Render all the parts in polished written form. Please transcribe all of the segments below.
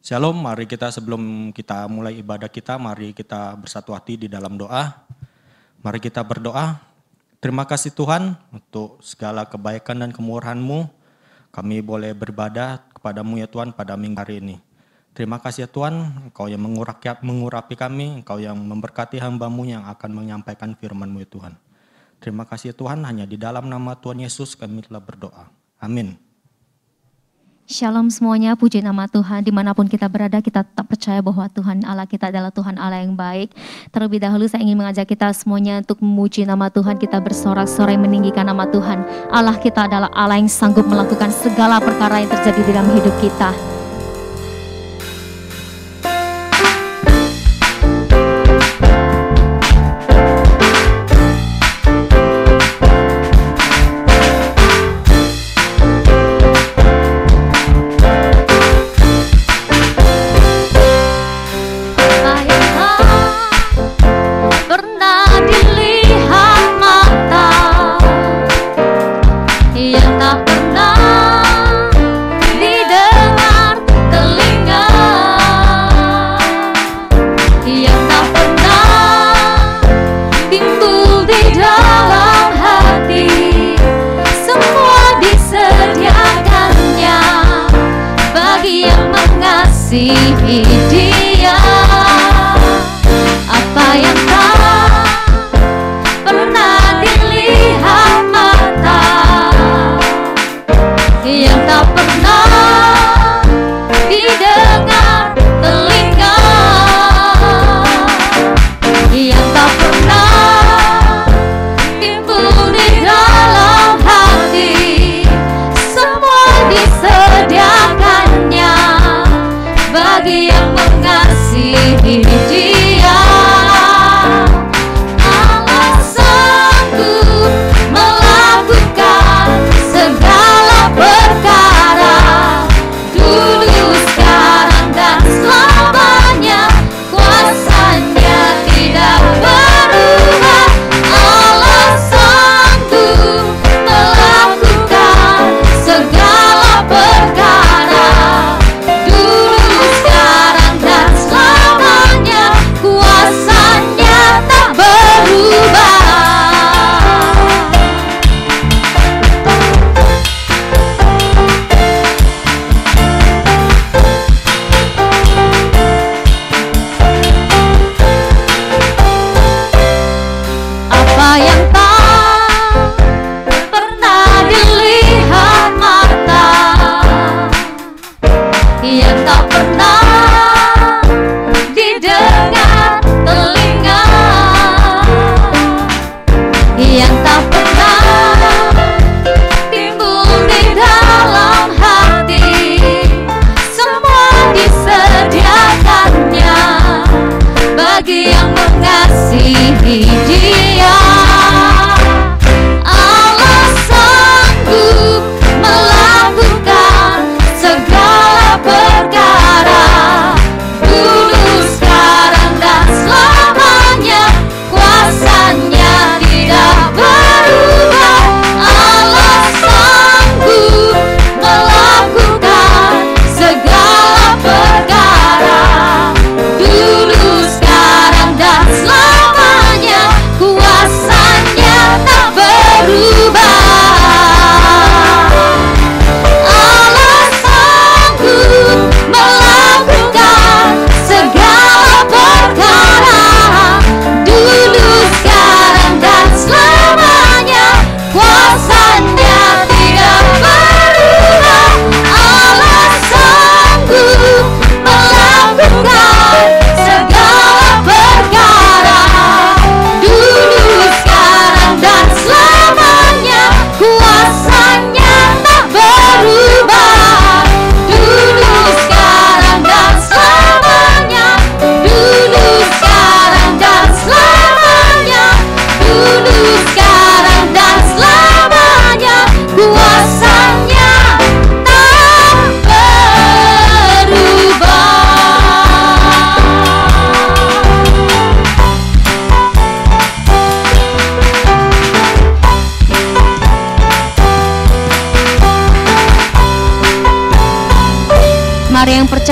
Shalom, mari kita sebelum kita mulai ibadah kita, mari kita bersatu hati di dalam doa. Mari kita berdoa. Terima kasih Tuhan untuk segala kebaikan dan kemurahan-Mu. Kami boleh beribadah kepada-Mu ya Tuhan pada minggu hari ini. Terima kasih ya Tuhan, Engkau yang mengurapi kami, Engkau yang memberkati hamba-Mu yang akan menyampaikan firman-Mu ya Tuhan. Terima kasih ya Tuhan, hanya di dalam nama Tuhan Yesus kami telah berdoa. Amin. Shalom semuanya, puji nama Tuhan. Dimanapun kita berada, kita tetap percaya bahwa Tuhan Allah kita adalah Tuhan Allah yang baik. Terlebih dahulu saya ingin mengajak kita semuanya untuk memuji nama Tuhan. Kita bersorak-sorai meninggikan nama Tuhan. Allah kita adalah Allah yang sanggup melakukan segala perkara yang terjadi di dalam hidup kita. Yang tak pernah didengar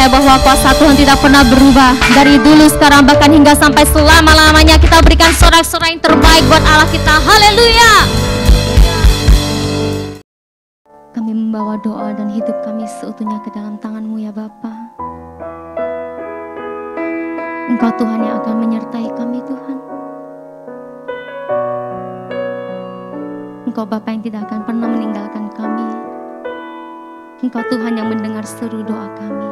percaya bahwa kuasa Tuhan tidak pernah berubah. Dari dulu, sekarang, bahkan hingga sampai selama-lamanya. Kita berikan sorak-sorai yang terbaik buat Allah kita. Haleluya. Kami membawa doa dan hidup kami seutuhnya ke dalam tangan-Mu ya Bapa. Engkau Tuhan yang akan menyertai kami Tuhan. Engkau Bapa yang tidak akan pernah meninggalkan kami. Engkau Tuhan yang mendengar seru doa kami.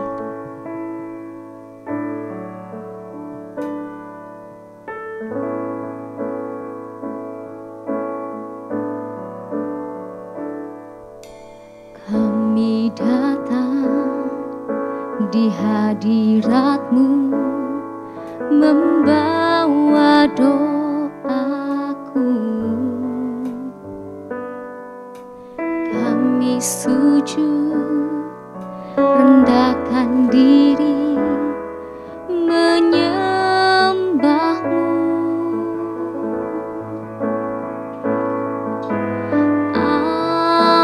Kami datang di hadirat-Mu, membawa doaku. Kami sujud, rendahkan diri, menyembah-Mu.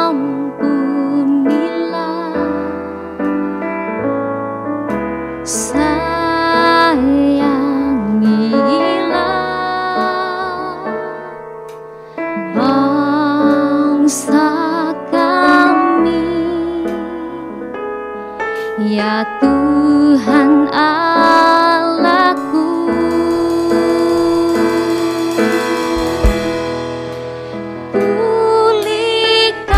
Ampunilah, sayangilah bangsa ya Tuhan Allahku. Pulihkanlah,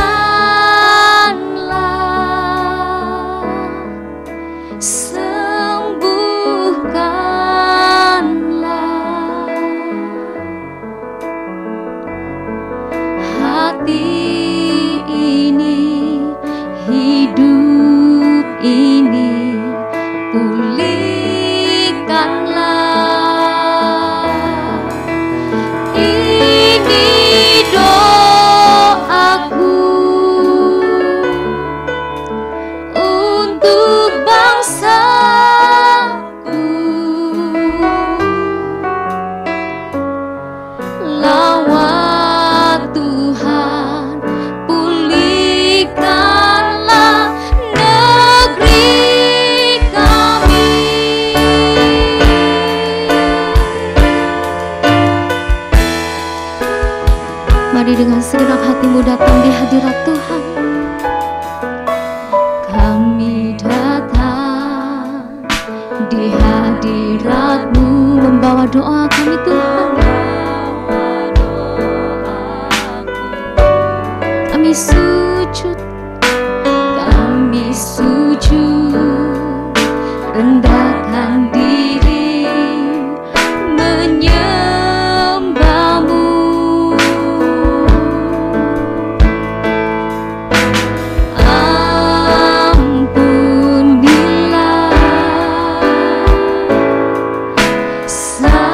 sembuhkanlah hati ini, hidup ini, pulihkanlah. Ini doaku untuk bangsaku. Lawat Tuhan, pulihkanlah negeri kami. Mari dengan segenap hatimu datang di hadirat Tuhan. Kami datang di hadirat-Mu, membawa doa kami Tuhan. Kami sujud, rendahkan diri, menyembah-Mu. Ampunilah, sayangilah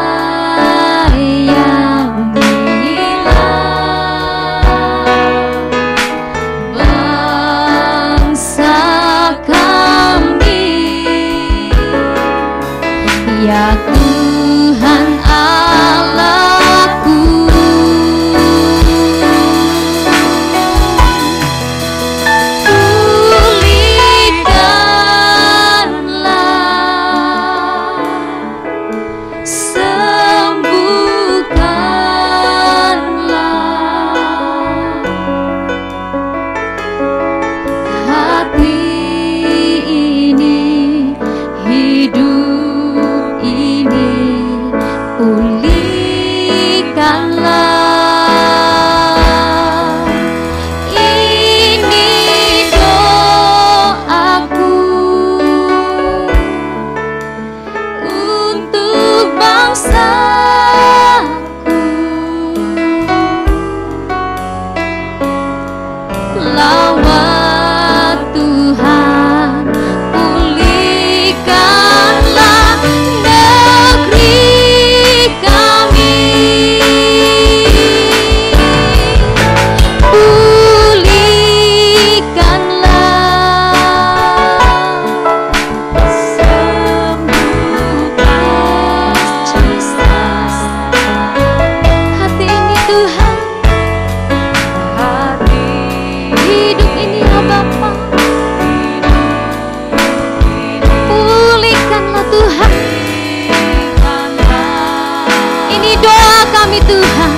kami Tuhan.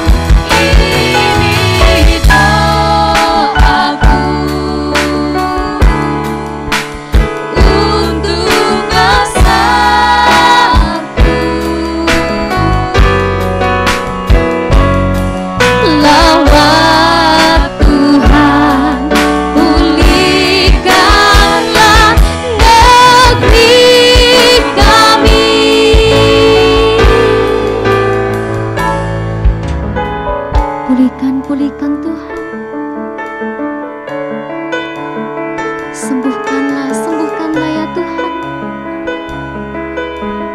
Ini doaku untuk bangsaku. Lawat Tuhan, pulihkanlah negeri kami. Pulihkan Tuhan. Sembuhkanlah ya Tuhan.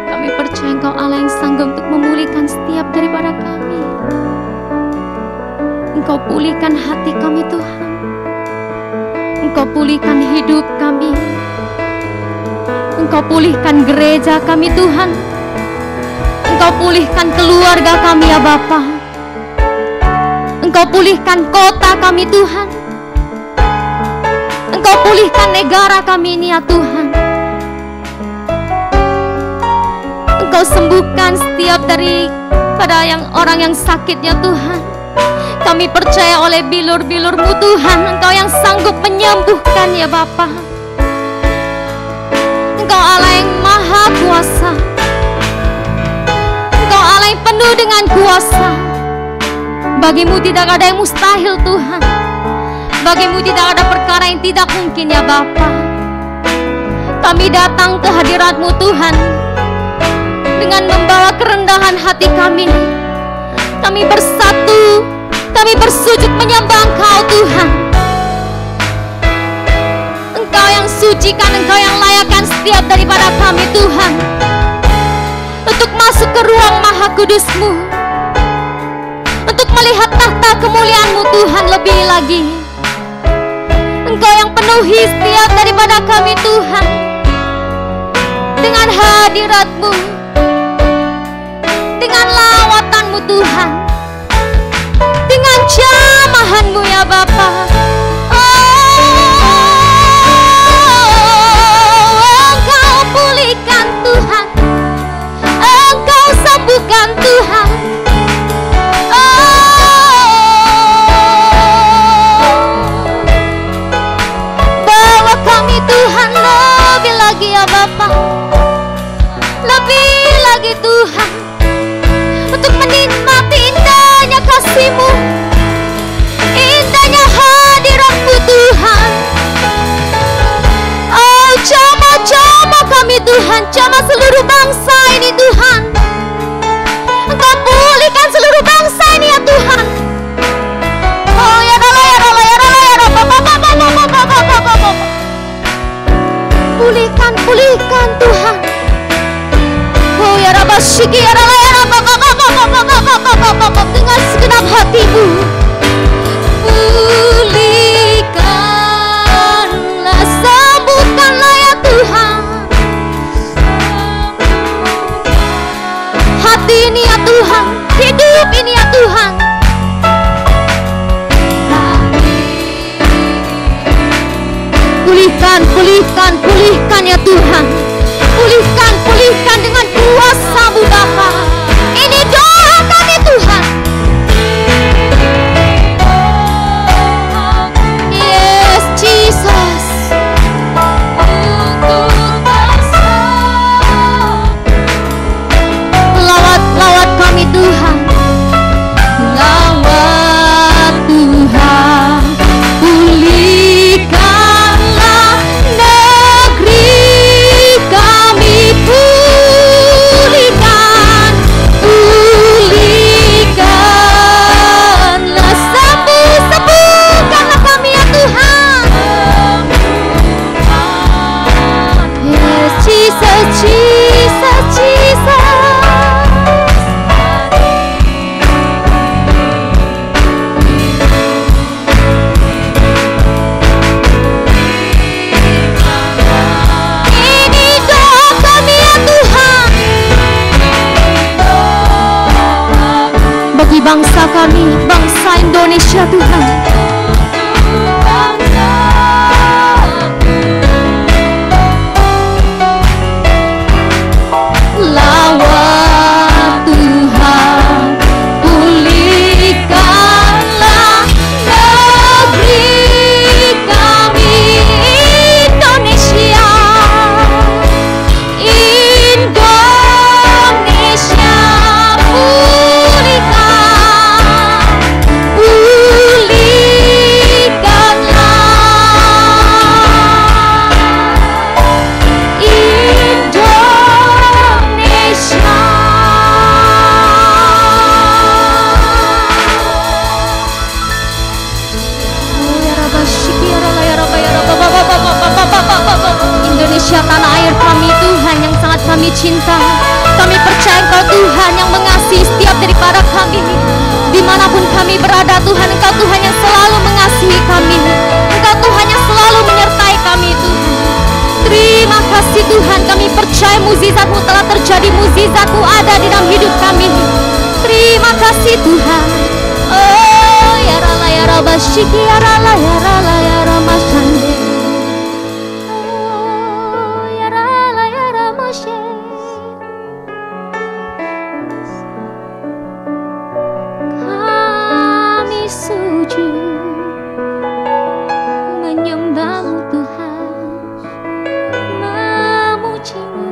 Kami percaya Engkau Allah yang sanggup untuk memulihkan setiap daripada kami. Engkau pulihkan hati kami Tuhan. Engkau pulihkan hidup kami. Engkau pulihkan gereja kami Tuhan. Engkau pulihkan keluarga kami ya Bapa. Engkau pulihkan kota kami Tuhan. Engkau pulihkan negara kami ini ya Tuhan. Engkau sembuhkan setiap daripada orang yang sakit ya Tuhan. Kami percaya oleh bilur-bilur-Mu Tuhan, Engkau yang sanggup menyembuhkan ya Bapa. Engkau Allah yang maha kuasa. Engkau Allah yang penuh dengan kuasa. Bagimu tidak ada yang mustahil Tuhan. Bagimu tidak ada perkara yang tidak mungkin ya Bapa. Kami datang ke hadirat-Mu Tuhan dengan membawa kerendahan hati kami. Kami bersatu, kami bersujud menyembah Engkau Tuhan. Engkau yang sucikan, Engkau yang layakkan setiap daripada kami Tuhan, untuk masuk ke ruang maha kudus-Mu, untuk melihat tahta kemuliaan-Mu Tuhan lebih lagi. Engkau yang penuhi setiap daripada kami Tuhan dengan hadirat-Mu, dengan lawatan-Mu Tuhan, dengan jamahan-Mu ya Bapa. Engkau pulihkan Tuhan, Engkau sembuhkan Tuhan. Bawa kami Tuhan lebih lagi ya Bapa, lebih lagi Tuhan, untuk menikmati indahnya kasih-Mu, indahnya hadirat-Mu Tuhan. Oh, jamah-jamah kami Tuhan, jamah seluruh bangsa ini Tuhan. Engkau pulihkan seluruh bangsa ini ya Tuhan. Oh ya Allah, ya Allah, ya Allah, ya Allah, pulihkan, pulihkan Tuhan. Oh ya Rabba Syiki, ya Allah, ya Allah, dengan segenap hati-Mu. Pulihkanlah, sembuhkanlah ya Tuhan hati ini ya Tuhan, hidup ini ya Tuhan. Pulihkan, pulihkan, pulihkan ya Tuhan. Pulihkan, pulihkan dengan kuasa-Mu Bapa. Ini doa kami Tuhan. Yes Jesus. Lawat kami Tuhan. Lawat Tuhan. Pulihkanlah negeri kami. Pulihkan, pulihkanlah, sembuhkanlah kami ya Tuhan. Yes Jesus, Jesus, Jesus. Bagi bangsa kami, bangsa Indonesia Tuhan. Lawat Tuhan, Tuhan, Engkau Tuhan yang selalu mengasihi kami. Engkau Tuhan yang selalu menyertai kami Tuhan. Terima kasih Tuhan, kami percaya mukjizat-Mu telah terjadi, mukjizat-Mu ada di dalam hidup kami. Terima kasih Tuhan. Oh ya rala ya rabashiki ya rala ya rala ya ramashande. Oh ya rala ya ramashe. Kami sujud menyembah-Mu Tuhan, memuji-Mu.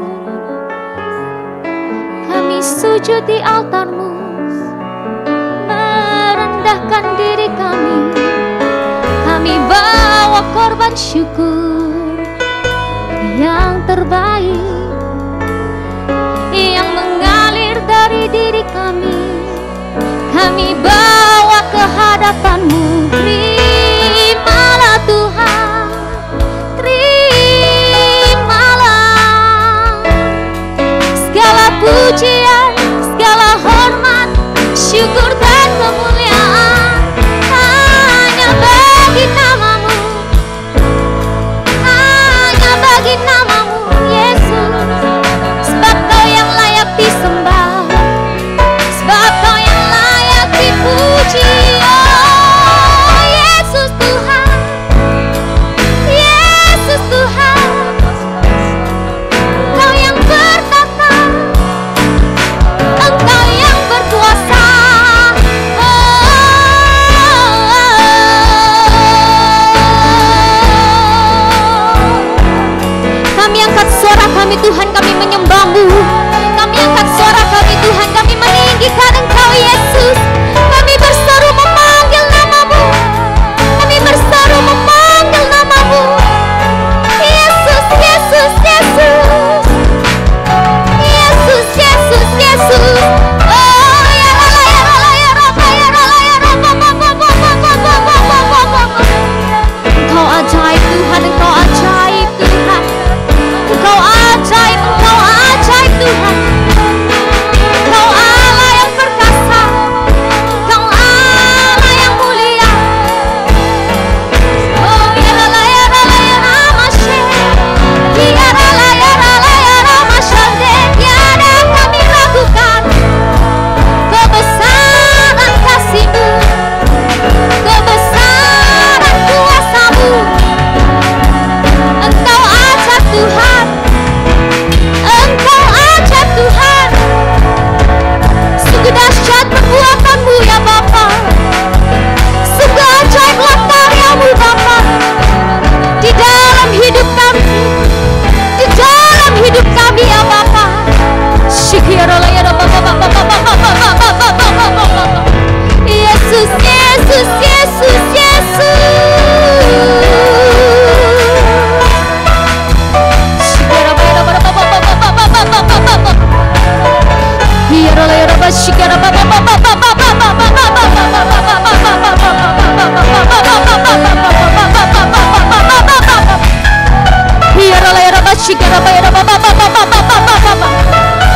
Kami sujud di altar-Mu, merendahkan diri kami. Kami bawa korban syukur yang terbaik, yang mengalir dari diri kami. Kami bawa ke hadapan-Mu. Terimalah Tuhan, terimalah segala pujian, segala hormat, syukur dan kemuliaan hanya bagi nama-Mu, hanya bagi nama-Mu Yesus. Sebab Kau yang layak disembah, sebab Kau yang layak dipuji. Oh Yesus Tuhan, Yesus Tuhan, Kau yang bertata, Engkau yang berkuasa. Kami angkat suara kami Tuhan, kami menyembah-Mu. Kami angkat suara kami Tuhan, kami meninggikan Engkau Yesus. Kami berseru memanggil nama-Mu, kami berseru memanggil nama-Mu. Yesus, Yesus, Yesus, Yesus, Yesus, Yesus. Oh ya rala ya rala ya raba ya rala ya raba ba. Engkau ajaib Tuhan, Engkau ajaib Tuhan, Engkau ajaib, Engkau ajaib Tuhan. Engkau Allah yang perkasa, Engkau Allah yang mulia. Oh ya rala ya ramashe, ya rala ya ramashande. Tiada kami ragukan kebesaran kasih-Mu, kebesaran kuasa-Mu. Engkau ajaib Tuhan, Engkau ajaib Tuhan. Sungguh dahsyat perbuatan-Mu ya Bapa, sungguh ajaiblah karya-Mu Bapa di dalam hidup kami, di dalam hidup kami ya Bapa. Yesus, Yesus, Yesus,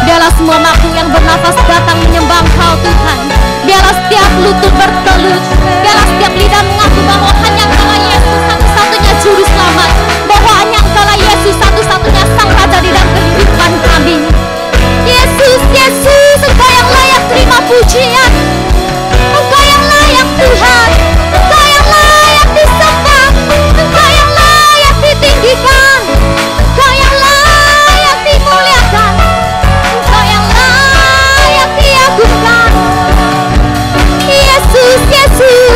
Biarlah semua makhluk yang bernafas datang menyembah Engkau Tuhan. Biarlah setiap lutut bertelut, biarlah setiap lidah mengaku bahwa hanya Engkaulah Yesus satu-satunya juru selamat, bahwa hanya Engkaulah Yesus satu-satunya sang raja di dalam kehidupan kami. Yesus, Yesus, Engkau yang layak terima pujian, Engkau yang layak Tuhan, Engkau yang layak disembah, Engkau yang layak ditinggikan, Engkau yang layak dimuliakan, Engkau yang layak diagungkan. Yesus, Yesus.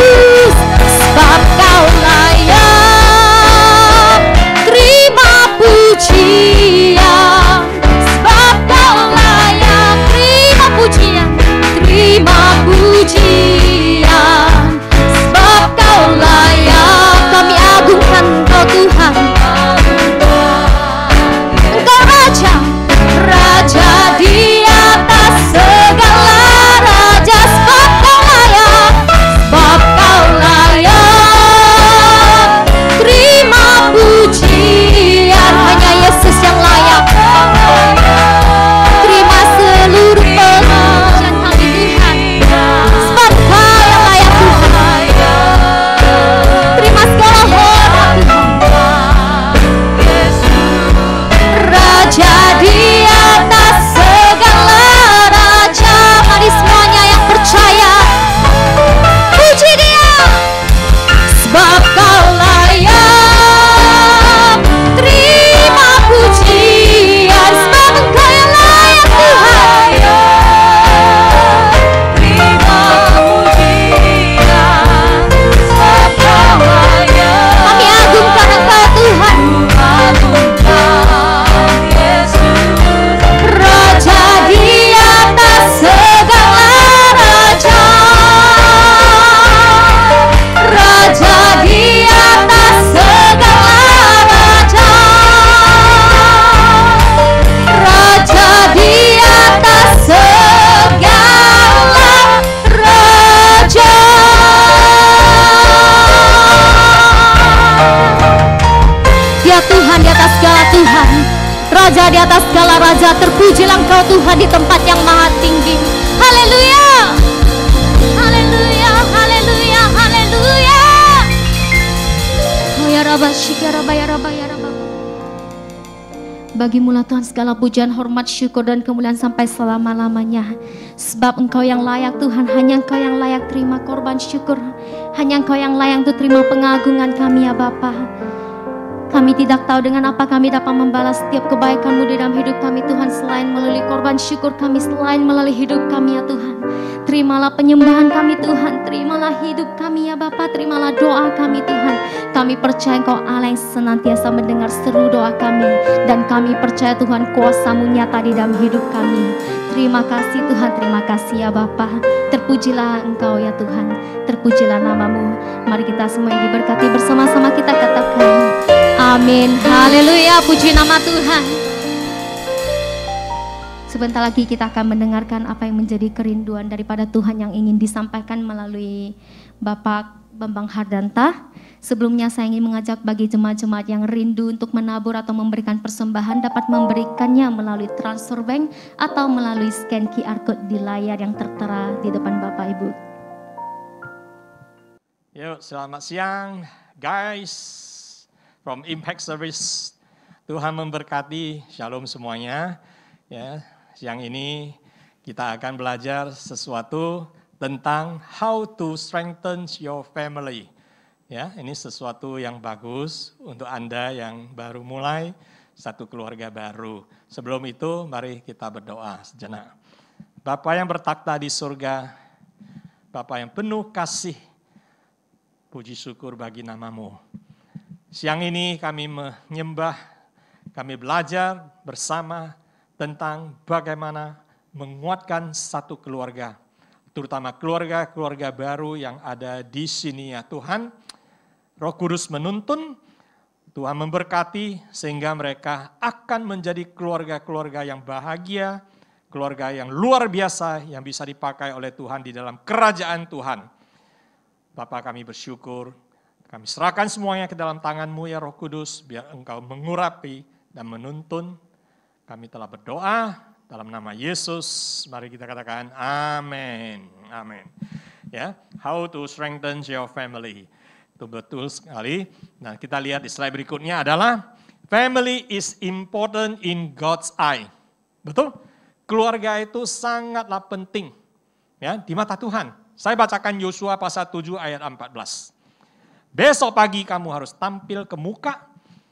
di atas segala raja. Terpujilah Engkau Tuhan di tempat yang maha tinggi. Haleluya. Haleluya, haleluya, haleluya. Oh ya Rabba, Shikaraba, ya Rabba, ya Rabba. Bagimulah Tuhan segala pujian, hormat, syukur, dan kemuliaan sampai selama-lamanya. Sebab Engkau yang layak Tuhan, hanya Engkau yang layak terima korban syukur. Hanya Engkau yang layak untuk terima pengagungan kami ya Bapa. Kami tidak tahu dengan apa kami dapat membalas setiap kebaikan-Mu di dalam hidup kami Tuhan, selain melalui korban syukur kami, selain melalui hidup kami ya Tuhan. Terimalah penyembahan kami Tuhan, terimalah hidup kami ya Bapa, terimalah doa kami Tuhan. Kami percaya Engkau Allah yang senantiasa mendengar seru doa kami, dan kami percaya Tuhan kuasa-Mu nyata di dalam hidup kami. Terima kasih Tuhan, terima kasih ya Bapa. Terpujilah Engkau ya Tuhan, terpujilah nama-Mu. Mari kita semua yang diberkati bersama-sama kita katakan amin. Haleluya, puji nama Tuhan. Sebentar lagi kita akan mendengarkan apa yang menjadi kerinduan daripada Tuhan yang ingin disampaikan melalui Bapak Bambang Hardanta. Sebelumnya saya ingin mengajak bagi jemaat-jemaat yang rindu untuk menabur atau memberikan persembahan dapat memberikannya melalui transfer bank atau melalui scan QR code di layar yang tertera di depan Bapak Ibu. Yuk, selamat siang guys from Impact Service. Tuhan memberkati, shalom semuanya. Ya, siang ini kita akan belajar sesuatu tentang how to strengthen your family. Ya, ini sesuatu yang bagus untuk Anda yang baru mulai satu keluarga baru. Sebelum itu, mari kita berdoa sejenak. Bapa yang bertakhta di surga, Bapa yang penuh kasih, puji syukur bagi nama-Mu. Siang ini kami menyembah, kami belajar bersama tentang bagaimana menguatkan satu keluarga, terutama keluarga-keluarga baru yang ada di sini ya Tuhan. Roh Kudus menuntun, Tuhan memberkati sehingga mereka akan menjadi keluarga-keluarga yang bahagia, keluarga yang luar biasa yang bisa dipakai oleh Tuhan di dalam kerajaan Tuhan. Bapa kami bersyukur, kami serahkan semuanya ke dalam tangan-Mu ya Roh Kudus, biar Engkau mengurapi dan menuntun. Kami telah berdoa dalam nama Yesus, mari kita katakan amin. Amin. Ya, how to strengthen your family. Itu betul sekali. Nah, kita lihat di slide berikutnya adalah family is important in God's eye. Betul? Keluarga itu sangatlah penting ya di mata Tuhan. Saya bacakan Yosua pasal 7 ayat 14. Besok pagi kamu harus tampil ke muka,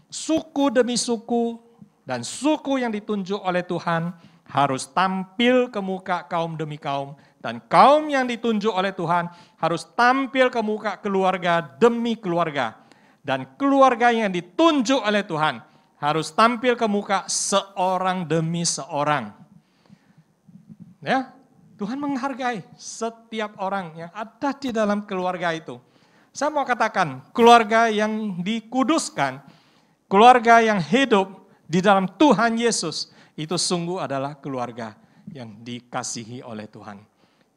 suku demi suku, dan suku yang ditunjuk oleh Tuhan harus tampil ke muka kaum demi kaum. Dan kaum yang ditunjuk oleh Tuhan harus tampil ke muka keluarga demi keluarga. Dan keluarga yang ditunjuk oleh Tuhan harus tampil ke muka seorang demi seorang. Ya, Tuhan menghargai setiap orang yang ada di dalam keluarga itu. Saya mau katakan, keluarga yang dikuduskan, keluarga yang hidup di dalam Tuhan Yesus, itu sungguh adalah keluarga yang dikasihi oleh Tuhan.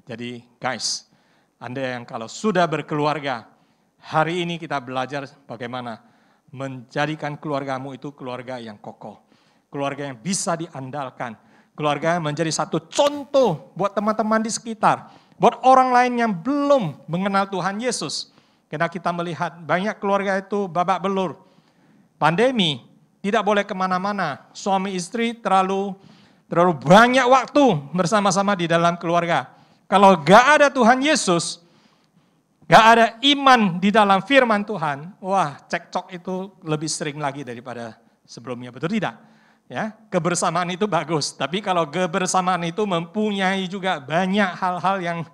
Jadi guys, Anda yang kalau sudah berkeluarga, hari ini kita belajar bagaimana menjadikan keluargamu itu keluarga yang kokoh. Keluarga yang bisa diandalkan. Keluarga yang menjadi satu contoh buat teman-teman di sekitar. Buat orang lain yang belum mengenal Tuhan Yesus. Karena kita melihat banyak keluarga itu babak belur. Pandemi, tidak boleh kemana-mana. Suami istri terlalu banyak waktu bersama-sama di dalam keluarga. Kalau gak ada Tuhan Yesus, gak ada iman di dalam firman Tuhan, wah cekcok itu lebih sering lagi daripada sebelumnya, betul tidak? Ya, kebersamaan itu bagus, tapi kalau kebersamaan itu mempunyai juga banyak hal-hal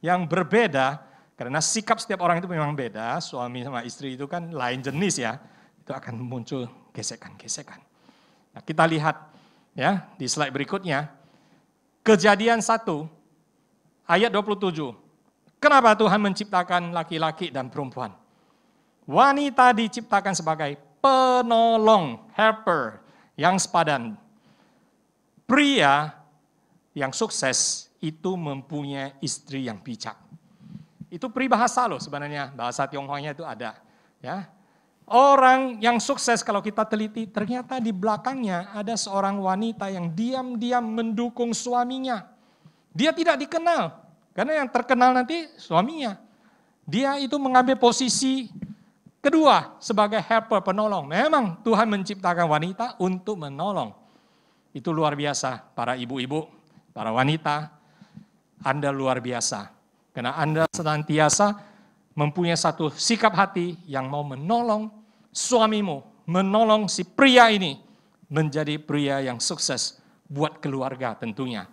yang berbeda, karena sikap setiap orang itu memang beda, suami sama istri itu kan lain jenis ya, itu akan muncul gesekan-gesekan. Nah, kita lihat ya di slide berikutnya, Kejadian 1 ayat 27. Kenapa Tuhan menciptakan laki-laki dan perempuan? Wanita diciptakan sebagai penolong, helper, yang sepadan. Pria yang sukses itu mempunyai istri yang bijak. Itu peribahasa loh sebenarnya, bahasa Tionghoanya itu ada. Ya. Orang yang sukses kalau kita teliti, ternyata di belakangnya ada seorang wanita yang diam-diam mendukung suaminya. Dia tidak dikenal, karena yang terkenal nanti suaminya. Dia itu mengambil posisi kedua sebagai helper, penolong. Memang Tuhan menciptakan wanita untuk menolong. Itu luar biasa, para ibu-ibu, para wanita, Anda luar biasa. Karena Anda senantiasa mempunyai satu sikap hati yang mau menolong suamimu, menolong si pria ini menjadi pria yang sukses buat keluarga tentunya.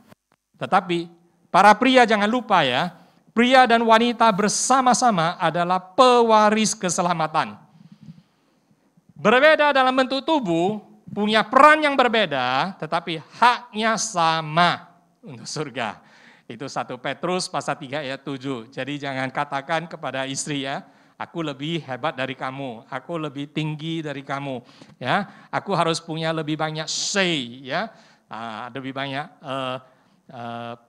Tetapi para pria jangan lupa ya, pria dan wanita bersama-sama adalah pewaris keselamatan. Berbeda dalam bentuk tubuh, punya peran yang berbeda, tetapi haknya sama untuk surga. Itu 1 Petrus pasal 3 ayat 7. Jadi jangan katakan kepada istri ya, aku lebih hebat dari kamu, aku lebih tinggi dari kamu, ya. Aku harus punya lebih banyak say, ya, lebih banyak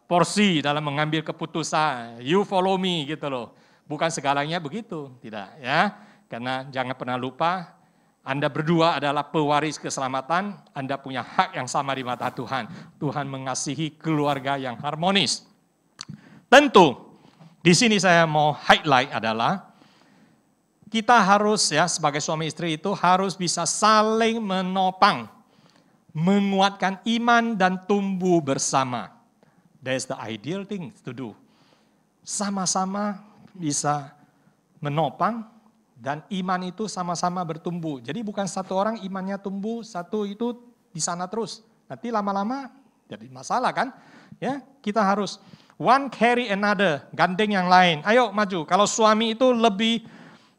porsi dalam mengambil keputusan. You follow me gitu loh. Bukan segalanya begitu, tidak, ya. Karena jangan pernah lupa, Anda berdua adalah pewaris keselamatan. Anda punya hak yang sama di mata Tuhan. Tuhan mengasihi keluarga yang harmonis. Tentu, di sini saya mau highlight adalah kita harus ya sebagai suami istri itu harus bisa saling menopang, menguatkan iman dan tumbuh bersama. That's the ideal thing to do. Sama-sama bisa menopang dan iman itu sama-sama bertumbuh. Jadi bukan satu orang imannya tumbuh, satu itu di sana terus. Nanti lama-lama jadi masalah kan? Ya, kita harus one carry another, gandeng yang lain. Ayo maju. Kalau suami itu lebih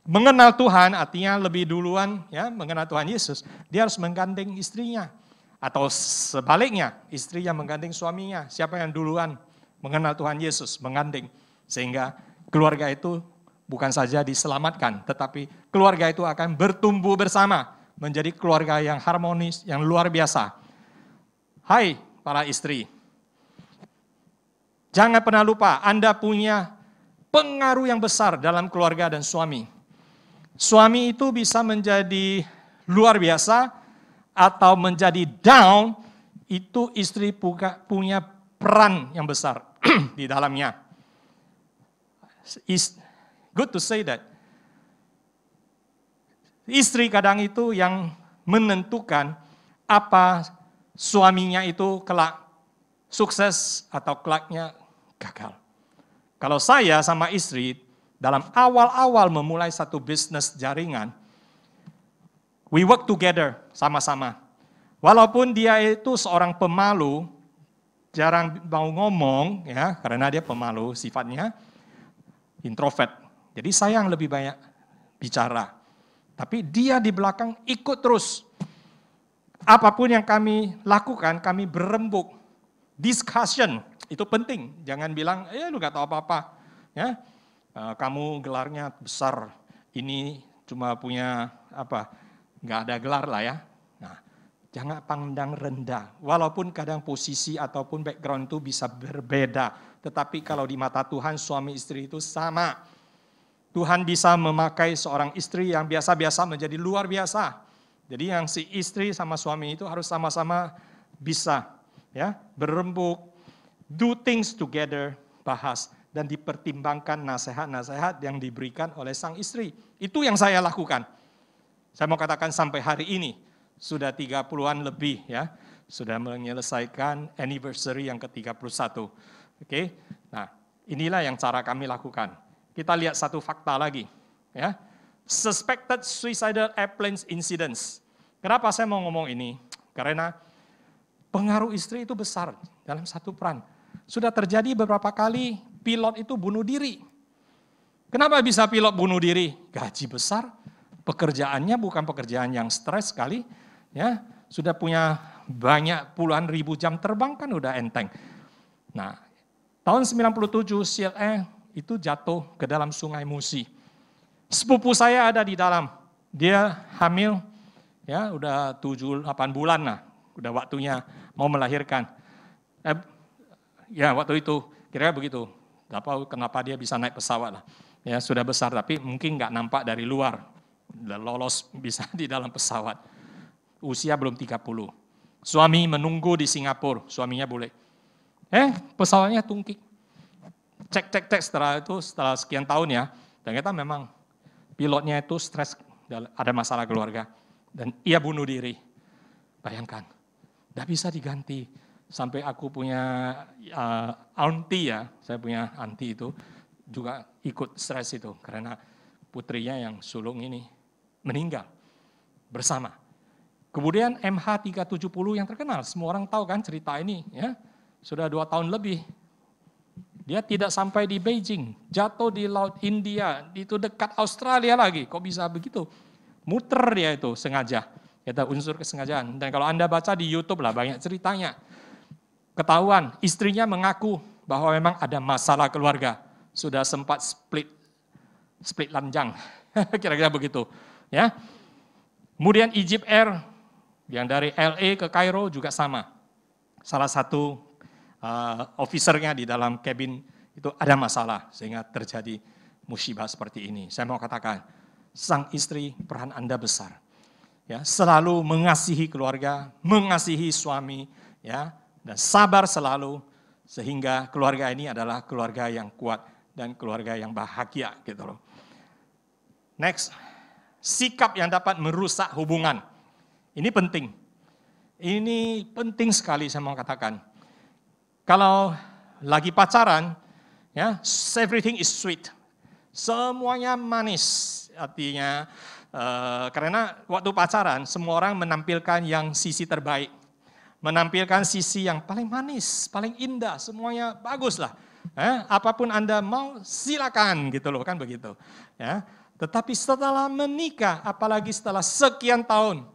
mengenal Tuhan, artinya lebih duluan ya mengenal Tuhan Yesus, dia harus menggandeng istrinya. Atau sebaliknya, istri yang menggandeng suaminya. Siapa yang duluan mengenal Tuhan Yesus, menggandeng. Sehingga keluarga itu bukan saja diselamatkan, tetapi keluarga itu akan bertumbuh bersama, menjadi keluarga yang harmonis, yang luar biasa. Hai para istri, jangan pernah lupa Anda punya pengaruh yang besar dalam keluarga dan suami. Suami itu bisa menjadi luar biasa atau menjadi down, itu istri punya peran yang besar di dalamnya. It's good to say that. Istri kadang itu yang menentukan apa suaminya itu kelak sukses atau kelaknya gagal. Kalau saya sama istri, dalam awal-awal memulai satu bisnis jaringan, we work together sama-sama. Walaupun dia itu seorang pemalu, jarang mau ngomong ya, karena dia pemalu sifatnya, introvert. Jadi saya yang lebih banyak bicara. Tapi dia di belakang ikut terus. Apapun yang kami lakukan, kami berembuk. Discussion, itu penting. Jangan bilang, lu gak tahu apa-apa. Ya, kamu gelarnya besar, ini cuma punya apa, nggak ada gelar lah ya. Nah, jangan pandang rendah. Walaupun kadang posisi ataupun background itu bisa berbeda, tetapi kalau di mata Tuhan suami istri itu sama. Tuhan bisa memakai seorang istri yang biasa-biasa menjadi luar biasa. Jadi yang si istri sama suami itu harus sama-sama bisa ya berembuk, do things together, bahas dan dipertimbangkan nasihat-nasihat yang diberikan oleh sang istri. Itu yang saya lakukan. Saya mau katakan sampai hari ini, sudah 30-an lebih ya, sudah menyelesaikan anniversary yang ke-31. Oke, nah inilah yang cara kami lakukan. Kita lihat satu fakta lagi. Ya. Suspected suicidal airplanes incidents. Kenapa saya mau ngomong ini? Karena pengaruh istri itu besar dalam satu peran. Sudah terjadi beberapa kali pilot itu bunuh diri. Kenapa bisa pilot bunuh diri? Gaji besar, pekerjaannya bukan pekerjaan yang stres sekali, ya sudah punya banyak puluhan ribu jam terbang kan udah enteng. Nah, tahun 97 CLE itu jatuh ke dalam Sungai Musi. Sepupu saya ada di dalam, dia hamil, ya udah 7-8 bulan lah, udah waktunya mau melahirkan. Ya waktu itu kira-kira begitu. Gak tahu kenapa dia bisa naik pesawat lah. Ya sudah besar tapi mungkin nggak nampak dari luar. lolos bisa di dalam pesawat. Usia belum 30. Suami menunggu di Singapura, suaminya boleh. Pesawatnya tungkik. Cek setelah sekian tahun ya, ternyata memang pilotnya itu stres, ada masalah keluarga, dan ia bunuh diri. Bayangkan, tidak bisa diganti. Sampai aku punya auntie ya, saya punya auntie itu juga ikut stres itu karena putrinya yang sulung ini meninggal bersama. Kemudian MH370 yang terkenal, semua orang tahu kan cerita ini ya, sudah 2 tahun lebih. Dia tidak sampai di Beijing, jatuh di Laut India, itu dekat Australia lagi, kok bisa begitu? Muter dia itu sengaja, itu unsur kesengajaan. Dan kalau Anda baca di YouTube lah banyak ceritanya. Ketahuan, istrinya mengaku bahwa memang ada masalah keluarga. Sudah sempat split lanjang, kira-kira begitu. Ya. Kemudian Egypt Air, yang dari LA ke Kairo juga sama. Salah satu officernya di dalam cabin itu ada masalah, sehingga terjadi musibah seperti ini. Saya mau katakan, sang istri peran Anda besar. Ya, selalu mengasihi keluarga, mengasihi suami, ya, dan sabar selalu, sehingga keluarga ini adalah keluarga yang kuat dan keluarga yang bahagia gitu loh. Next, sikap yang dapat merusak hubungan. Ini penting. Ini penting sekali saya mau katakan. Kalau lagi pacaran, ya, everything is sweet. Semuanya manis. Artinya karena waktu pacaran semua orang menampilkan yang sisi terbaik. Menampilkan sisi yang paling manis, paling indah, semuanya bagus lah. Apapun Anda mau, silakan gitu loh, kan begitu. Ya. Tetapi setelah menikah, apalagi setelah sekian tahun,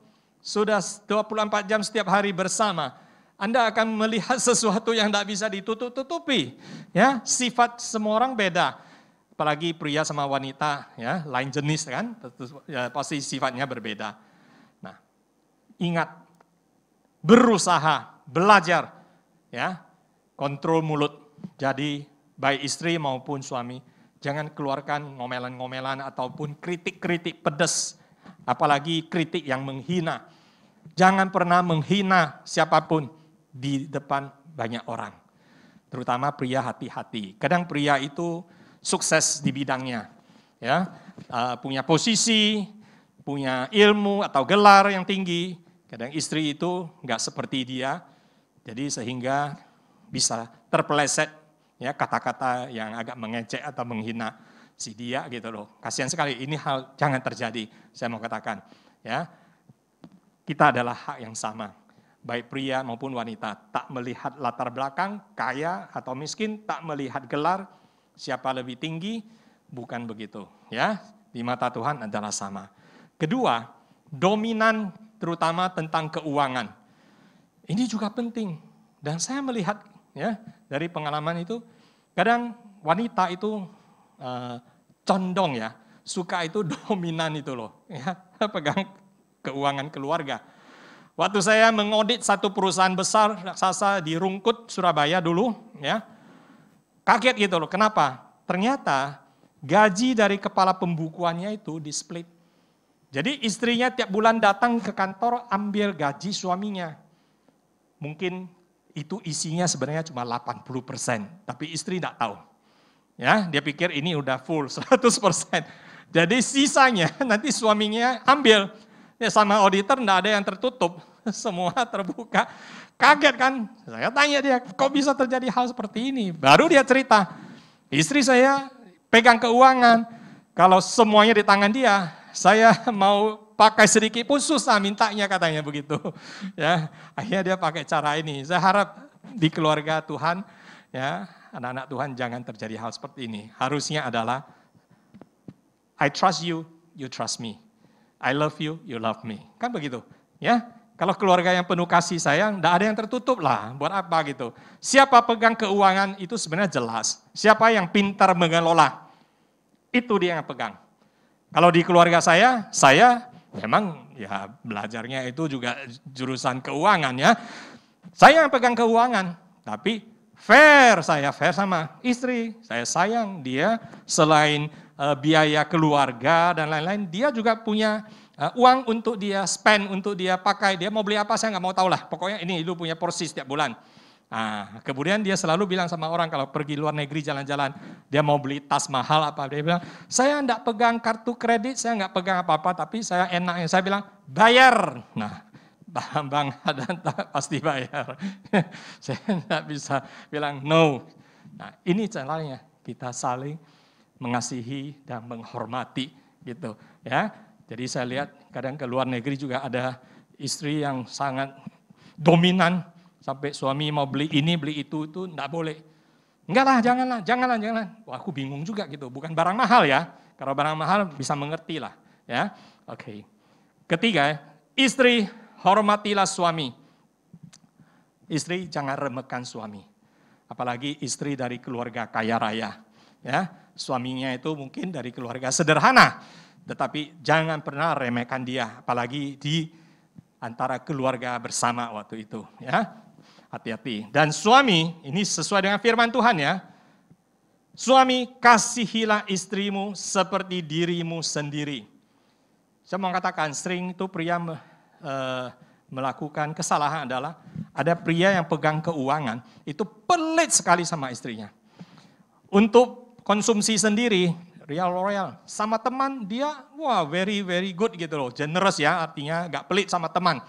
sudah 24 jam setiap hari bersama, Anda akan melihat sesuatu yang tidak bisa ditutup-tutupi. Ya, sifat semua orang beda. Apalagi pria sama wanita, ya, lain jenis kan, ya, pasti sifatnya berbeda. Nah, ingat, berusaha, belajar, ya, kontrol mulut. Jadi baik istri maupun suami, jangan keluarkan ngomelan-ngomelan ataupun kritik-kritik pedas, apalagi kritik yang menghina. Jangan pernah menghina siapapun di depan banyak orang. Terutama pria, hati-hati. Kadang pria itu sukses di bidangnya, ya, punya posisi, punya ilmu atau gelar yang tinggi. Kadang istri itu nggak seperti dia, jadi sehingga bisa terpeleset ya kata-kata yang agak mengecek atau menghina si dia gitu loh. Kasihan sekali, ini hal jangan terjadi. Saya mau katakan, ya, kita adalah hak yang sama, baik pria maupun wanita. Tak melihat latar belakang, kaya atau miskin, tak melihat gelar, siapa lebih tinggi, bukan begitu. Ya, di mata Tuhan adalah sama. Kedua, dominan terutama tentang keuangan. Ini juga penting. Dan saya melihat ya dari pengalaman itu, kadang wanita itu condong ya, suka itu dominan itu loh, ya, pegang keuangan keluarga. Waktu saya mengaudit satu perusahaan besar raksasa di Rungkut, Surabaya dulu, ya, kaget gitu loh. Kenapa? Ternyata gaji dari kepala pembukuannya itu di-split. Jadi istrinya tiap bulan datang ke kantor ambil gaji suaminya. Mungkin itu isinya sebenarnya cuma 80%, tapi istri tidak tahu. Ya, dia pikir ini udah full 100%. Jadi sisanya nanti suaminya ambil. Ya, sama auditor tidak ada yang tertutup, semua terbuka. Kaget kan? Saya tanya dia, kok bisa terjadi hal seperti ini? Baru dia cerita, istri saya pegang keuangan, kalau semuanya di tangan dia, saya mau pakai sedikit pun susah mintanya katanya begitu. Ya, akhirnya dia pakai cara ini. Saya harap di keluarga Tuhan, ya, anak-anak Tuhan jangan terjadi hal seperti ini. Harusnya adalah I trust you, you trust me. I love you, you love me. Kan begitu, ya. Kalau keluarga yang penuh kasih sayang, tidak ada yang tertutup lah. Buat apa gitu? Siapa pegang keuangan itu sebenarnya jelas. Siapa yang pintar mengelola, itu dia yang pegang. Kalau di keluarga saya memang ya belajarnya itu juga jurusan keuangan ya. Saya yang pegang keuangan, tapi fair sama istri. Saya sayang dia selain biaya keluarga dan lain-lain. Dia juga punya uang untuk dia spend, untuk dia pakai. Dia mau beli apa saya nggak mau tahu lah. Pokoknya ini itu punya porsi setiap bulan. Nah, kemudian dia selalu bilang sama orang kalau pergi luar negeri jalan-jalan, dia mau beli tas mahal apa, dia bilang, saya enggak pegang kartu kredit, saya enggak pegang apa-apa, tapi saya enaknya, saya bilang, bayar. Nah, Bang Hadan pasti bayar. Saya enggak bisa bilang no. Nah, ini caranya kita saling mengasihi dan menghormati gitu ya. Jadi saya lihat kadang ke luar negeri juga ada istri yang sangat dominan. Sampai suami mau beli ini, beli itu enggak boleh. Enggak lah, janganlah. Wah, aku bingung juga gitu. Bukan barang mahal ya. Kalau barang mahal bisa mengerti lah. Ya, oke. Ketiga, istri hormatilah suami. Istri jangan remehkan suami. Apalagi istri dari keluarga kaya raya. Ya, suaminya itu mungkin dari keluarga sederhana. Tetapi jangan pernah remehkan dia. Apalagi di antara keluarga bersama waktu itu. Ya. Hati-hati. Dan suami, ini sesuai dengan firman Tuhan ya. Suami, kasihilah istrimu seperti dirimu sendiri. Saya mau katakan, sering itu pria melakukan kesalahan adalah, ada pria yang pegang keuangan, itu pelit sekali sama istrinya. Untuk konsumsi sendiri, royal, sama teman dia, wah very good gitu loh. Generous ya, artinya gak pelit sama teman.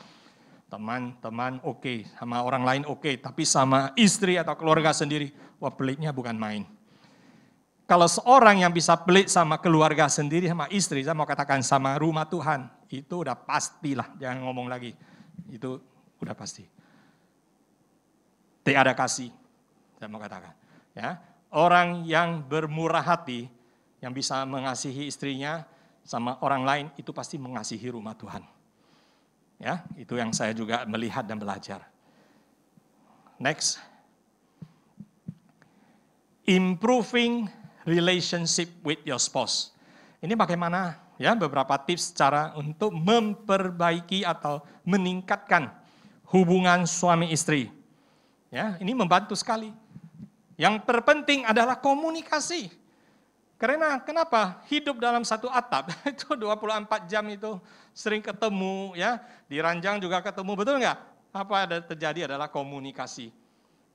Teman oke, sama orang lain oke, tapi sama istri atau keluarga sendiri, wah pelitnya bukan main. Kalau seorang yang bisa pelit sama keluarga sendiri, sama istri, saya mau katakan sama rumah Tuhan, itu udah pastilah, jangan ngomong lagi. Itu udah pasti. Tidak ada kasih, saya mau katakan. Ya, orang yang bermurah hati, yang bisa mengasihi istrinya sama orang lain, itu pasti mengasihi rumah Tuhan. Ya, itu yang saya juga melihat dan belajar. Next. Improving relationship with your spouse. Ini bagaimana ya, beberapa tips cara untuk memperbaiki atau meningkatkan hubungan suami istri. Ya, ini membantu sekali. Yang terpenting adalah komunikasi. Karena kenapa? Hidup dalam satu atap, itu 24 jam itu sering ketemu, ya di ranjang juga ketemu, betul nggak? Apa ada terjadi adalah komunikasi.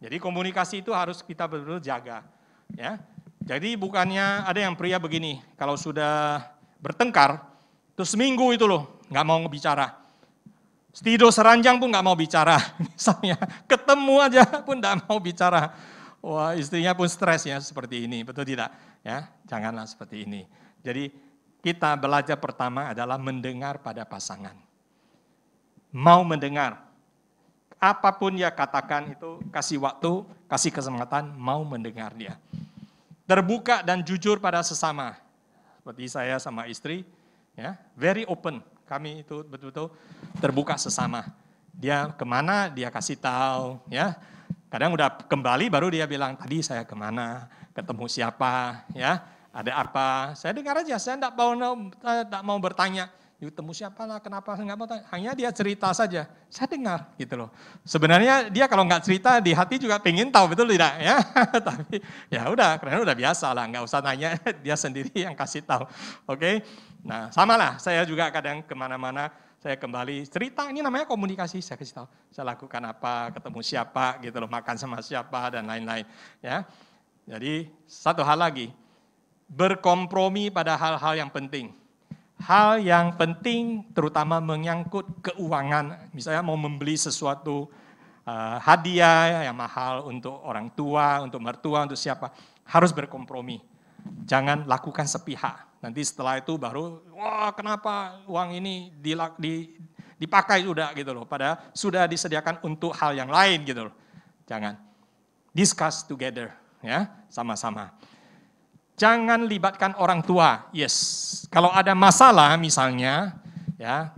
Jadi komunikasi itu harus kita betul-betul jaga. Ya. Jadi bukannya ada yang pria begini, kalau sudah bertengkar, terus seminggu itu loh, nggak mau bicara. Tidur seranjang pun nggak mau bicara, misalnya ketemu aja pun nggak mau bicara. Wah, istrinya pun stres ya seperti ini, betul tidak? Ya, janganlah seperti ini. Jadi kita belajar pertama adalah mendengar pada pasangan. Mau mendengar. Apapun dia katakan itu kasih waktu, kasih kesempatan, mau mendengar dia. Terbuka dan jujur pada sesama. Seperti saya sama istri, ya, very open. Kami itu betul-betul terbuka sesama. Dia kemana, dia kasih tahu, ya. Kadang udah kembali baru dia bilang, tadi saya kemana, ketemu siapa, ya, ada apa. Saya dengar aja, saya tidak mau bertanya, ketemu siapa lah, kenapa, saya nggak mau tanya. Hanya dia cerita saja, saya dengar gitu loh. Sebenarnya dia kalau nggak cerita di hati juga pengen tahu, betul tidak? Ya, tapi ya udah, karena udah biasa lah, nggak usah nanya, dia sendiri yang kasih tahu. Oke, nah sama lah, saya juga kadang kemana-mana, saya kembali cerita, ini namanya komunikasi, saya kasih tahu, saya lakukan apa, ketemu siapa, gitu loh, makan sama siapa, dan lain-lain. Ya, jadi satu hal lagi, berkompromi pada hal-hal yang penting. Hal yang penting terutama menyangkut keuangan, misalnya mau membeli sesuatu hadiah yang mahal untuk orang tua, untuk mertua, untuk siapa, harus berkompromi. Jangan lakukan sepihak. Nanti setelah itu baru, wah kenapa uang ini dipakai sudah gitu loh. Padahal sudah disediakan untuk hal yang lain gitu loh. Jangan. Discuss together, ya, sama-sama. Jangan libatkan orang tua. Yes, kalau ada masalah misalnya, ya,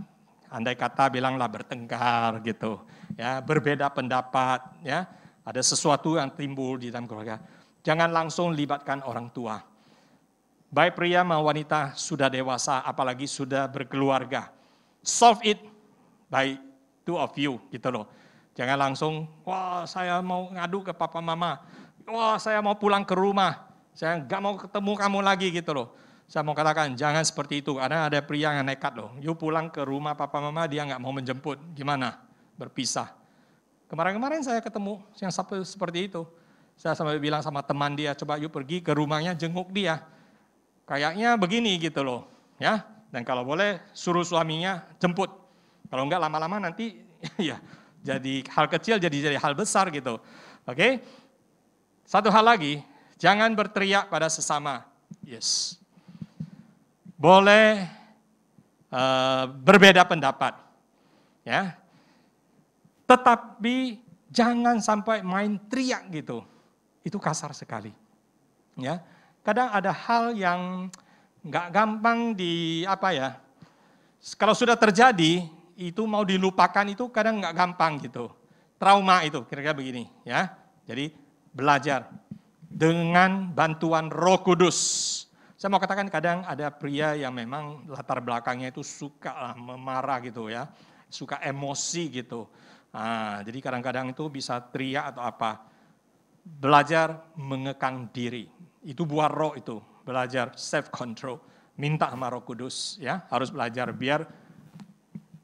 andai kata bilanglah bertengkar gitu, ya, berbeda pendapat, ya, ada sesuatu yang timbul di dalam keluarga. Jangan langsung libatkan orang tua. Baik pria maupun wanita sudah dewasa, apalagi sudah berkeluarga. Solve it by two of you, gitu loh. Jangan langsung, wah saya mau ngadu ke papa mama, wah saya mau pulang ke rumah, saya nggak mau ketemu kamu lagi gitu loh. Saya mau katakan, jangan seperti itu, karena ada pria yang nekat loh. You pulang ke rumah papa mama, dia nggak mau menjemput. Gimana? Berpisah. Kemarin-kemarin saya ketemu yang seperti itu. Saya sampai bilang sama teman dia, coba you pergi ke rumahnya, jenguk dia. Kayaknya begini gitu loh. Ya. Dan kalau boleh, suruh suaminya jemput. Kalau enggak lama-lama nanti ya jadi hal kecil jadi hal besar gitu. Oke? Satu hal lagi, jangan berteriak pada sesama. Yes. Boleh berbeda pendapat, ya. Tetapi jangan sampai main teriak gitu. Itu kasar sekali. Ya. Kadang ada hal yang nggak gampang kalau sudah terjadi, itu mau dilupakan itu kadang nggak gampang gitu. Trauma itu, kira-kira begini, ya. Jadi belajar dengan bantuan Roh Kudus. Saya mau katakan kadang ada pria yang memang latar belakangnya itu suka memarah gitu ya, suka emosi gitu. Nah, jadi kadang-kadang itu bisa teriak atau apa. Belajar mengekang diri, itu buah roh itu. Belajar self control, minta sama Roh Kudus ya, harus belajar biar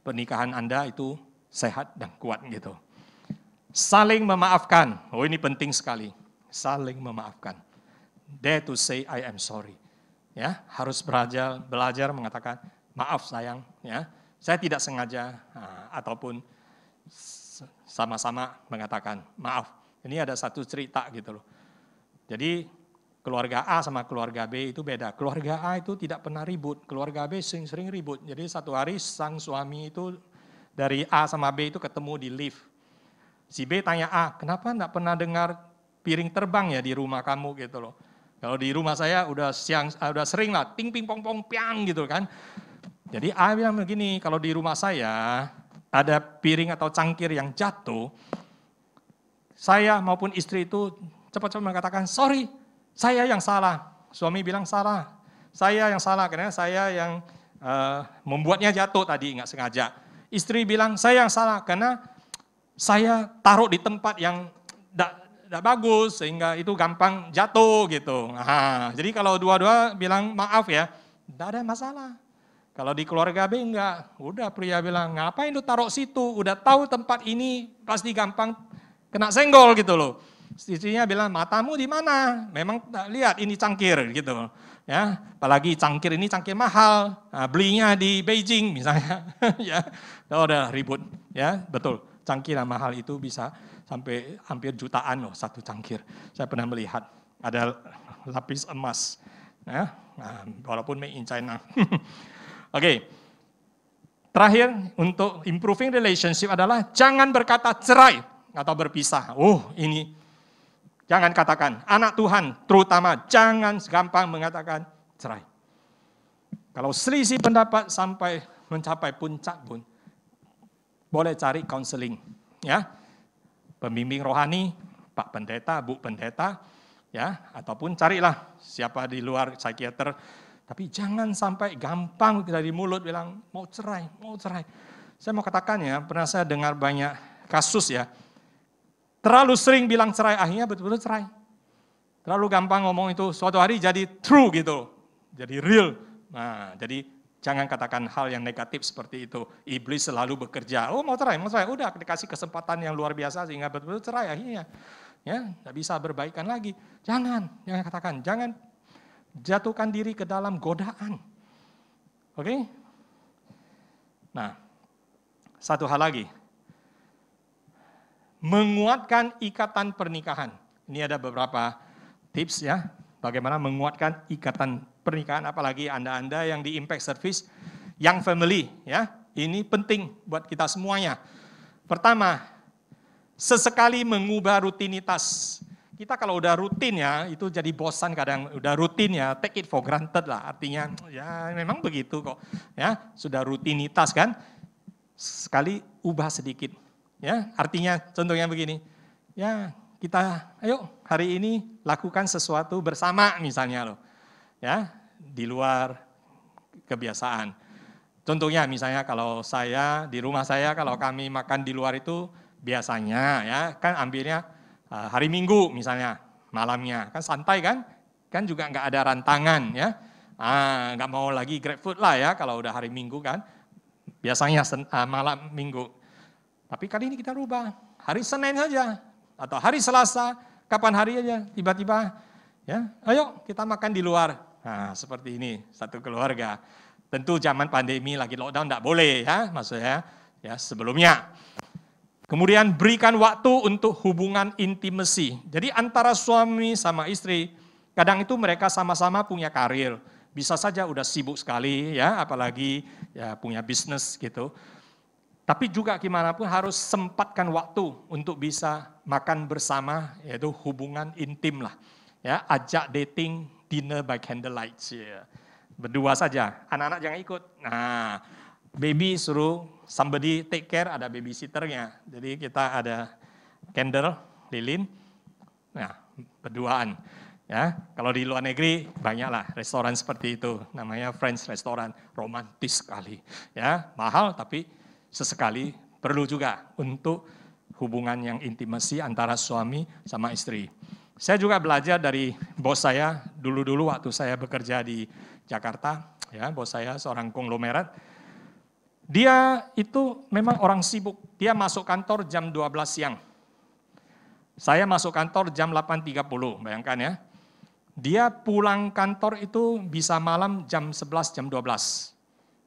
pernikahan Anda itu sehat dan kuat gitu. Saling memaafkan, oh ini penting sekali. Saling memaafkan. Dare to say I am sorry. Ya, harus belajar mengatakan maaf sayang ya. Saya tidak sengaja ataupun sama-sama mengatakan maaf. Ini ada satu cerita gitu loh. Jadi keluarga A sama keluarga B itu beda. Keluarga A itu tidak pernah ribut, keluarga B sering ribut. Jadi satu hari sang suami itu dari A sama B itu ketemu di lift. Si B tanya A, kenapa enggak pernah dengar piring terbang ya di rumah kamu gitu loh. Kalau di rumah saya udah sering lah, ting ping pong pong piang gitu kan. Jadi A bilang begini, kalau di rumah saya ada piring atau cangkir yang jatuh, saya maupun istri itu cepat-cepat mengatakan, sorry, saya yang salah. Suami bilang salah, saya yang salah karena saya yang membuatnya jatuh tadi, nggak sengaja. Istri bilang, saya yang salah karena saya taruh di tempat yang tidak bagus sehingga itu gampang jatuh gitu. Nah, jadi kalau dua-dua bilang maaf ya, tidak ada masalah. Kalau di keluarga B enggak, udah pria bilang ngapain lu taruh situ, udah tahu tempat ini pasti gampang kena senggol gitu loh. Istrinya bilang matamu di mana? Memang lihat ini cangkir gitu. Ya, apalagi cangkir ini cangkir mahal, nah, belinya di Beijing misalnya. Ya, udah ribut. Ya, betul. Cangkir yang mahal itu bisa sampai hampir jutaan loh satu cangkir. Saya pernah melihat ada lapis emas, ya, nah, walaupun made in China. Oke. Terakhir untuk improving relationship adalah jangan berkata cerai atau berpisah. Ini jangan katakan. Anak Tuhan terutama jangan gampang mengatakan cerai. Kalau selisih pendapat sampai mencapai puncak pun, boleh cari counseling, ya. Pembimbing rohani, Pak Pendeta, Bu Pendeta, ya, ataupun carilah siapa di luar psikiater. Tapi jangan sampai gampang dari mulut bilang mau cerai, mau cerai. Saya mau katakan ya, pernah saya dengar banyak kasus ya, terlalu sering bilang cerai, akhirnya betul-betul cerai. Terlalu gampang ngomong itu, suatu hari jadi true gitu, jadi real. Nah, jadi jangan katakan hal yang negatif seperti itu. Iblis selalu bekerja. Mau cerai. Udah dikasih kesempatan yang luar biasa sehingga betul-betul cerai akhirnya. Ya, nggak bisa berbaikan lagi. Jangan katakan. Jangan jatuhkan diri ke dalam godaan. Oke? Nah, satu hal lagi. Menguatkan ikatan pernikahan. Ini ada beberapa tips ya. Bagaimana menguatkan ikatan pernikahan, apalagi Anda-Anda yang di Impact Service, Young Family, ya, ini penting buat kita semuanya. Pertama, sesekali mengubah rutinitas. Kita kalau udah rutin ya, itu jadi bosan kadang, udah rutin ya, take it for granted lah, artinya ya memang begitu kok. Ya, sudah rutinitas kan, sekali ubah sedikit. Ya, artinya contohnya begini, ya kita ayo hari ini lakukan sesuatu bersama misalnya loh. Ya, di luar kebiasaan. Contohnya misalnya kalau saya di rumah saya kalau kami makan di luar itu biasanya ya kan ambilnya hari Minggu misalnya malamnya kan santai kan juga nggak ada rantangan ya nggak mau lagi GrabFood lah ya kalau udah hari Minggu kan. Biasanya malam Minggu. Tapi kali ini kita rubah. Hari Senin saja. Atau hari Selasa. Kapan hari aja. Tiba-tiba ya, ayo kita makan di luar. Nah seperti ini. Satu keluarga. Tentu zaman pandemi lagi lockdown tidak boleh ya. Maksudnya ya sebelumnya. Kemudian berikan waktu untuk hubungan intimasi. Jadi antara suami sama istri. Kadang itu mereka sama-sama punya karir. Bisa saja udah sibuk sekali ya, apalagi ya punya bisnis gitu. Tapi juga gimana pun harus sempatkan waktu untuk bisa makan bersama, yaitu hubungan intim lah. Ya, ajak dating dinner by candlelight. Ya. Berdua saja, anak-anak jangan ikut. Nah, baby suruh somebody take care, ada babysitternya. Jadi kita ada candle, lilin, nah berduaan. Ya, kalau di luar negeri banyaklah restoran seperti itu, namanya French restoran, romantis sekali. Ya, mahal tapi sesekali perlu juga untuk hubungan yang intimasi antara suami sama istri. Saya juga belajar dari bos saya dulu-dulu waktu saya bekerja di Jakarta, ya, bos saya seorang konglomerat. Dia itu memang orang sibuk, dia masuk kantor jam 12 siang. Saya masuk kantor jam 8.30, bayangkan ya. Dia pulang kantor itu bisa malam jam 11, jam 12.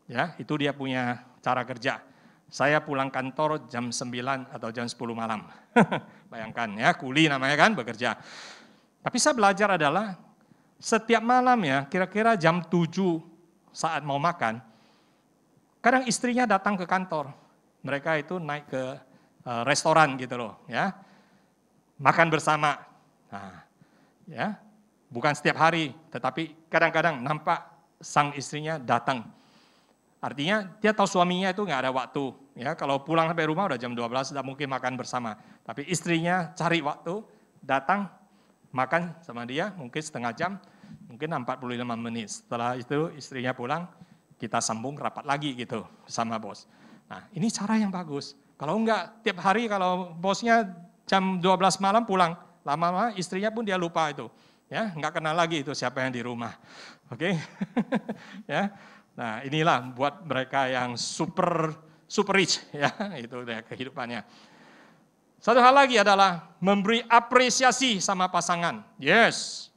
Ya, itu dia punya cara kerja. Saya pulang kantor jam 9 atau jam 10 malam. Bayangkan ya, kuli namanya kan bekerja. Tapi saya belajar adalah setiap malam ya, kira-kira jam 7 saat mau makan, kadang istrinya datang ke kantor. Mereka itu naik ke restoran gitu loh, ya. Makan bersama. Nah, ya. Bukan setiap hari, tetapi kadang-kadang nampak sang istrinya datang. Artinya dia tahu suaminya itu nggak ada waktu. Ya, kalau pulang sampai rumah udah jam 12, tidak mungkin makan bersama. Tapi istrinya cari waktu, datang, makan sama dia, mungkin setengah jam, mungkin 45 menit. Setelah itu istrinya pulang, kita sambung rapat lagi gitu sama bos. Nah ini cara yang bagus. Kalau enggak, tiap hari kalau bosnya jam 12 malam pulang, lama-lama istrinya pun dia lupa itu. Ya, enggak kenal lagi itu siapa yang di rumah. Oke. Ya. Nah, inilah buat mereka yang super rich ya, itu dia kehidupannya. Satu hal lagi adalah memberi apresiasi sama pasangan. Yes.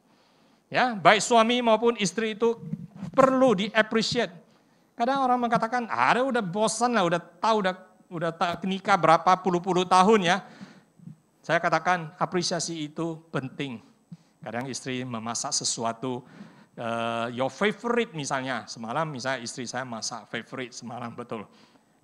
Ya, baik suami maupun istri itu perlu di-appreciate. Kadang orang mengatakan, udah bosan lah, udah tahu udah nikah berapa puluh tahun ya. Saya katakan apresiasi itu penting. Kadang istri memasak sesuatu, your favorite misalnya. Semalam misalnya istri saya masak favorite semalam, betul.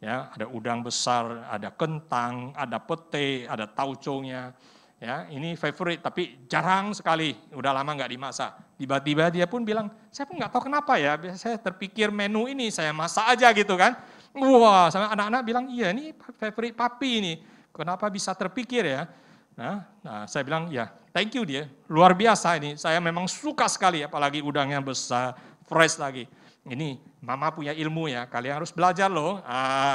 Ya, ada udang besar, ada kentang, ada pete, ada tauconya. Ya, ini favorite tapi jarang sekali, udah lama nggak dimasak. Tiba-tiba dia pun bilang, saya pun nggak tahu kenapa ya, saya terpikir menu ini saya masak aja gitu kan. Wah, sama anak-anak bilang, iya ini favorite papi ini, kenapa bisa terpikir ya. Nah, saya bilang, ya thank you dia, luar biasa ini, saya memang suka sekali, apalagi udangnya besar, fresh lagi. Ini mama punya ilmu ya, kalian harus belajar loh.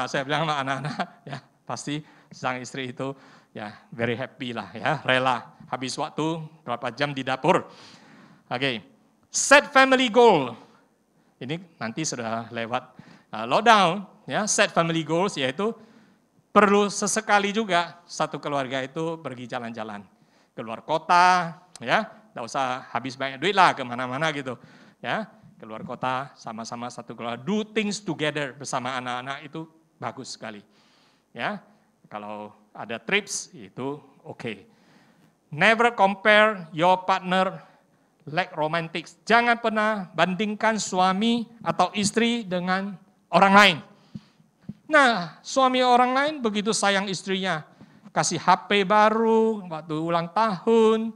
Saya bilang sama anak-anak, ya pasti sang istri itu ya very happy lah ya, rela habis waktu berapa jam di dapur. Oke, set family goal. Ini nanti sudah lewat lockdown ya, set family goals yaitu perlu sesekali juga satu keluarga itu pergi jalan-jalan keluar kota ya, enggak usah habis banyak duit lah kemana-mana gitu ya, keluar kota sama-sama satu keluarga, do things together bersama anak-anak itu bagus sekali ya. Kalau ada trips itu oke. Never compare your partner like romantics. Jangan pernah bandingkan suami atau istri dengan orang lain. Nah, suami orang lain begitu sayang istrinya, kasih HP baru waktu ulang tahun.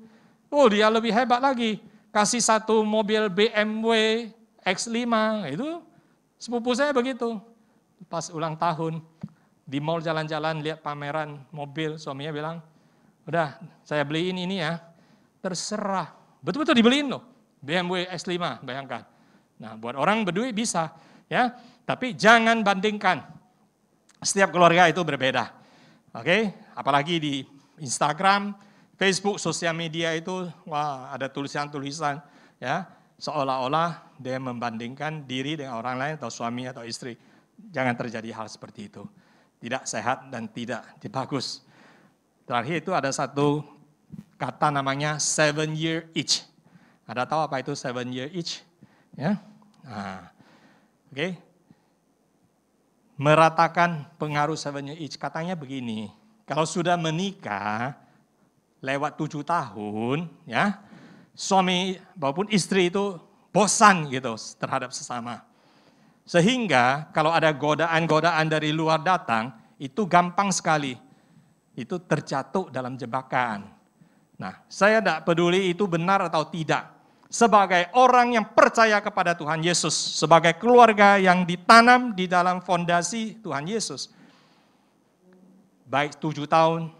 Oh, dia lebih hebat lagi. Kasih satu mobil BMW X5, itu sepupu saya begitu. Pas ulang tahun, di mall jalan-jalan lihat pameran mobil, suaminya bilang, udah saya beliin ini ya, terserah. Betul-betul dibeliin loh, BMW X5, bayangkan. Nah, buat orang berduit bisa, ya, tapi jangan bandingkan. Setiap keluarga itu berbeda, oke? Apalagi di Instagram, Facebook, sosial media itu, wah ada tulisan-tulisan, ya. seolah-olah dia membandingkan diri dengan orang lain atau suami atau istri. Jangan terjadi hal seperti itu. Tidak sehat dan tidak bagus. Terakhir itu ada satu kata namanya 7-year itch. Ada tahu apa itu 7-year itch? Ya, oke. Meratakan pengaruh 7-year itch. Katanya begini, kalau sudah menikah lewat 7 tahun, ya, suami maupun istri itu bosan gitu terhadap sesama. Sehingga kalau ada godaan-godaan dari luar datang, itu gampang sekali. Itu terjatuh dalam jebakan. Nah, saya tidak peduli itu benar atau tidak. Sebagai orang yang percaya kepada Tuhan Yesus, sebagai keluarga yang ditanam di dalam fondasi Tuhan Yesus, baik 7 tahun,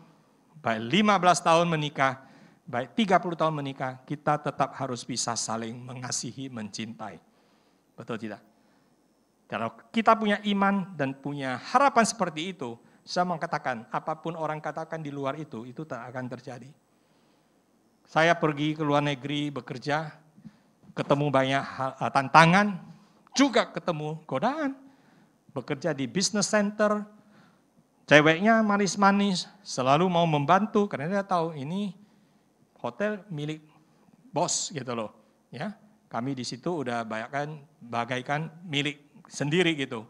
baik 15 tahun menikah, baik 30 tahun menikah, kita tetap harus bisa saling mengasihi, mencintai. Betul tidak? Kalau kita punya iman dan punya harapan seperti itu, saya mau katakan, apapun orang katakan di luar itu tak akan terjadi. Saya pergi ke luar negeri bekerja, ketemu banyak tantangan, juga ketemu godaan. Bekerja di business center, ceweknya manis-manis, selalu mau membantu, karena dia tahu ini hotel milik bos gitu loh. Ya, kami di situ udah bagaikan milik sendiri gitu.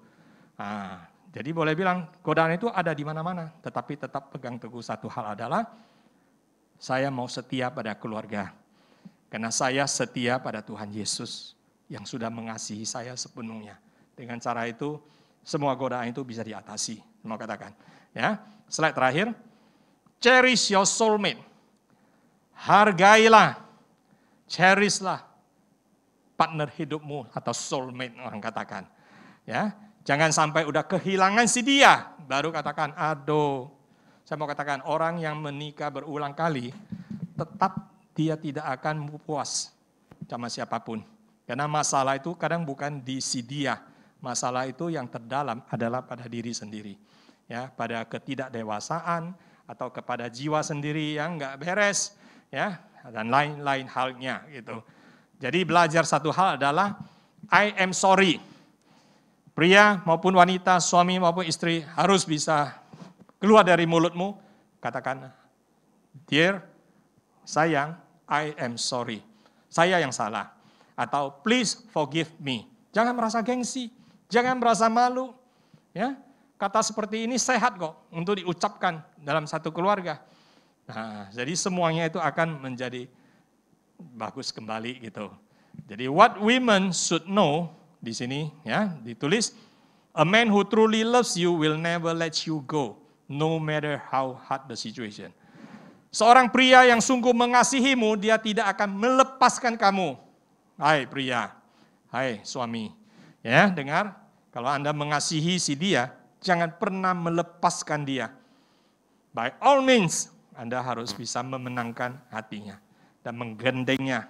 Nah, jadi boleh bilang godaan itu ada di mana-mana, tetapi tetap pegang teguh satu hal adalah saya mau setia pada keluarga. Karena saya setia pada Tuhan Yesus yang sudah mengasihi saya sepenuhnya. Dengan cara itu semua godaan itu bisa diatasi. Mau katakan, ya. Slide terakhir. Cherish your soulmate. Hargailah, cherishlah partner hidupmu atau soulmate orang katakan. Ya, jangan sampai udah kehilangan si dia, baru katakan, aduh. Saya mau katakan, orang yang menikah berulang kali, tetap dia tidak akan puas sama siapapun. Karena masalah itu kadang bukan di si dia, masalah itu yang terdalam adalah pada diri sendiri. Ya, pada ketidakdewasaan atau kepada jiwa sendiri yang nggak beres, ya, dan lain-lain halnya gitu. Jadi belajar satu hal adalah I am sorry. Pria maupun wanita, suami maupun istri harus bisa keluar dari mulutmu, katakan, dear, sayang, I am sorry. Saya yang salah. Atau please forgive me. Jangan merasa gengsi, jangan merasa malu. Ya, kata seperti ini sehat kok untuk diucapkan dalam satu keluarga. Nah, jadi semuanya itu akan menjadi bagus kembali gitu. Jadi what women should know, di sini ya ditulis, a man who truly loves you will never let you go, no matter how hard the situation. Seorang pria yang sungguh mengasihimu, dia tidak akan melepaskan kamu. Hai pria, hai suami. Ya, dengar, kalau Anda mengasihi si dia, jangan pernah melepaskan dia. By all means, Anda harus bisa memenangkan hatinya dan menggandengnya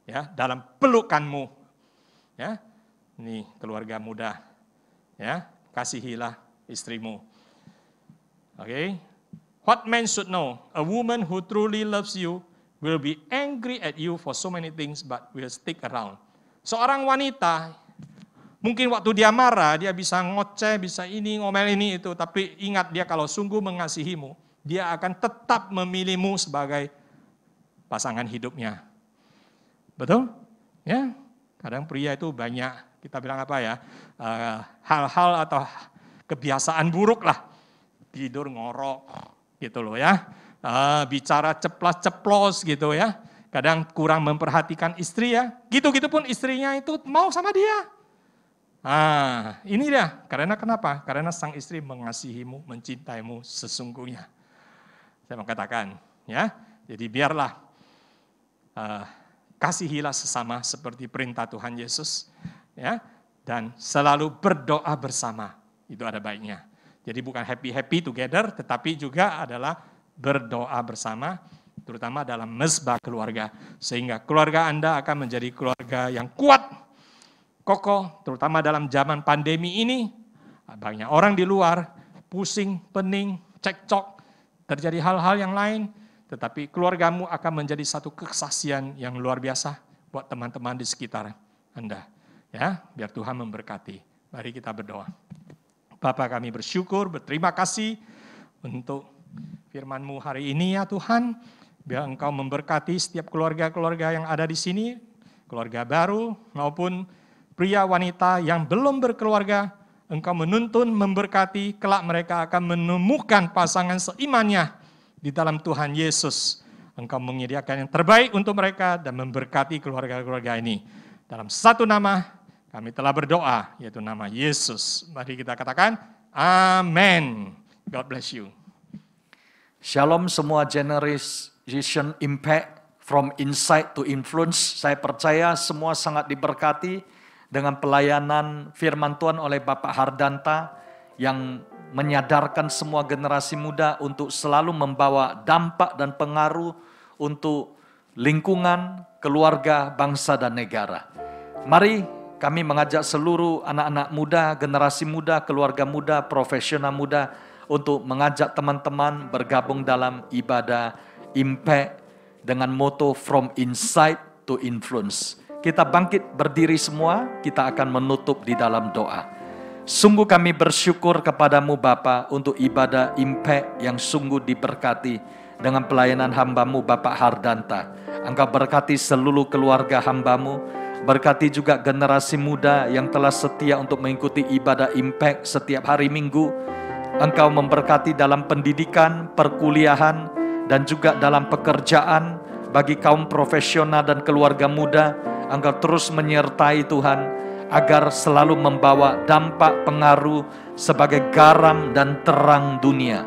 ya dalam pelukanmu. Ya. Ini keluarga muda, ya, kasihilah istrimu. Oke, what man should know? A woman who truly loves you will be angry at you for so many things, but will stick around. Seorang wanita, mungkin waktu dia marah, dia bisa ngoceh, bisa ini, ngomel ini itu, tapi ingat dia kalau sungguh mengasihimu, dia akan tetap memilihmu sebagai pasangan hidupnya. Betul? Ya, kadang pria itu banyak, kita bilang apa ya, hal-hal atau kebiasaan buruk lah, tidur ngorok gitu loh ya, bicara ceplas-ceplos gitu ya, kadang kurang memperhatikan istri ya, gitu-gitu pun istrinya itu mau sama dia. Ini dia, karena kenapa? Karena sang istri mengasihimu, mencintaimu sesungguhnya. Saya mau katakan ya, jadi biarlah kasihilah sesama seperti perintah Tuhan Yesus. Ya, dan selalu berdoa bersama, itu ada baiknya. Jadi bukan happy-happy together, tetapi juga adalah berdoa bersama, terutama dalam mezbah keluarga. Sehingga keluarga Anda akan menjadi keluarga yang kuat, kokoh, terutama dalam zaman pandemi ini. Banyak orang di luar, pusing, pening, cekcok, terjadi hal-hal yang lain. Tetapi keluargamu akan menjadi satu kesaksian yang luar biasa buat teman-teman di sekitar Anda. Ya, biar Tuhan memberkati. Mari kita berdoa. Bapa, kami bersyukur, berterima kasih untuk firman-Mu hari ini ya Tuhan. Biar Engkau memberkati setiap keluarga-keluarga yang ada di sini, keluarga baru maupun pria wanita yang belum berkeluarga. Engkau menuntun, memberkati, kelak mereka akan menemukan pasangan seimannya di dalam Tuhan Yesus. Engkau menyediakan yang terbaik untuk mereka dan memberkati keluarga-keluarga ini. Dalam satu nama kami telah berdoa, yaitu nama Yesus. Mari kita katakan, amin. God bless you. Shalom semua Generation Impact, from insight to influence. Saya percaya semua sangat diberkati dengan pelayanan firman Tuhan oleh Bapak Hardanta yang menyadarkan semua generasi muda untuk selalu membawa dampak dan pengaruh untuk lingkungan, keluarga, bangsa, dan negara. Mari kami mengajak seluruh anak-anak muda, generasi muda, keluarga muda, profesional muda untuk mengajak teman-teman bergabung dalam ibadah Impact dengan moto From Insight to Influence. Kita bangkit berdiri semua, kita akan menutup di dalam doa. Sungguh kami bersyukur kepadamu Bapa untuk ibadah Impact yang sungguh diberkati dengan pelayanan hamba-Mu Bapak Hardanta. Engkau berkati seluruh keluarga hamba-Mu, berkati juga generasi muda yang telah setia untuk mengikuti ibadah Impact setiap hari Minggu. Engkau memberkati dalam pendidikan, perkuliahan, dan juga dalam pekerjaan bagi kaum profesional dan keluarga muda. Engkau terus menyertai Tuhan, agar selalu membawa dampak pengaruh sebagai garam dan terang dunia.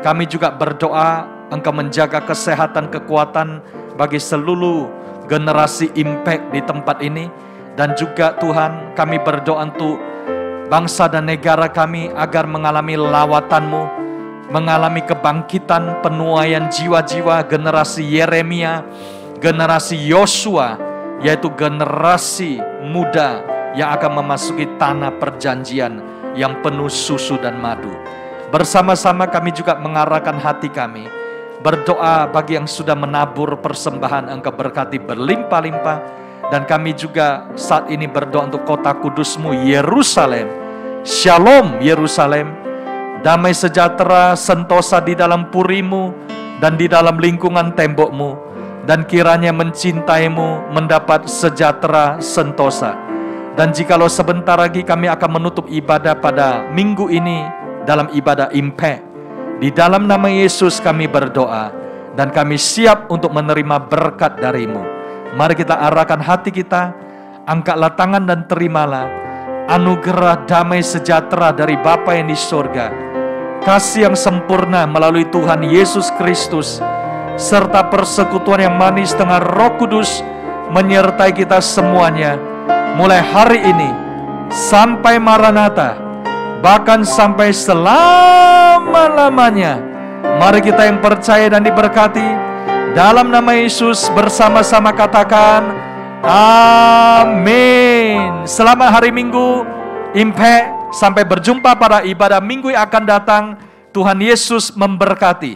Kami juga berdoa Engkau menjaga kesehatan, kekuatan bagi seluruh generasi Impact di tempat ini. Dan juga Tuhan, kami berdoa untuk bangsa dan negara kami agar mengalami lawatan-Mu, mengalami kebangkitan, penuaian jiwa-jiwa generasi Yeremia, generasi Yosua, yaitu generasi muda yang akan memasuki tanah perjanjian yang penuh susu dan madu. Bersama-sama kami juga mengarahkan hati kami, berdoa bagi yang sudah menabur persembahan, Engkau berkati berlimpah-limpah. Dan kami juga saat ini berdoa untuk kota kudus-Mu, Yerusalem. Shalom Yerusalem, damai sejahtera sentosa di dalam puri-Mu dan di dalam lingkungan tembok-Mu. Dan kiranya mencintai-Mu mendapat sejahtera sentosa. Dan jikalau sebentar lagi kami akan menutup ibadah pada minggu ini dalam ibadah Impact, di dalam nama Yesus kami berdoa dan kami siap untuk menerima berkat dari-Mu. Mari kita arahkan hati kita, angkatlah tangan dan terimalah anugerah damai sejahtera dari Bapa yang di surga, kasih yang sempurna melalui Tuhan Yesus Kristus, serta persekutuan yang manis dengan Roh Kudus menyertai kita semuanya, mulai hari ini sampai Maranatha, bahkan sampai selama-lamanya. Mari kita yang percaya dan diberkati dalam nama Yesus bersama-sama katakan amin. Selamat hari Minggu Impact. Sampai berjumpa pada ibadah minggu yang akan datang. Tuhan Yesus memberkati.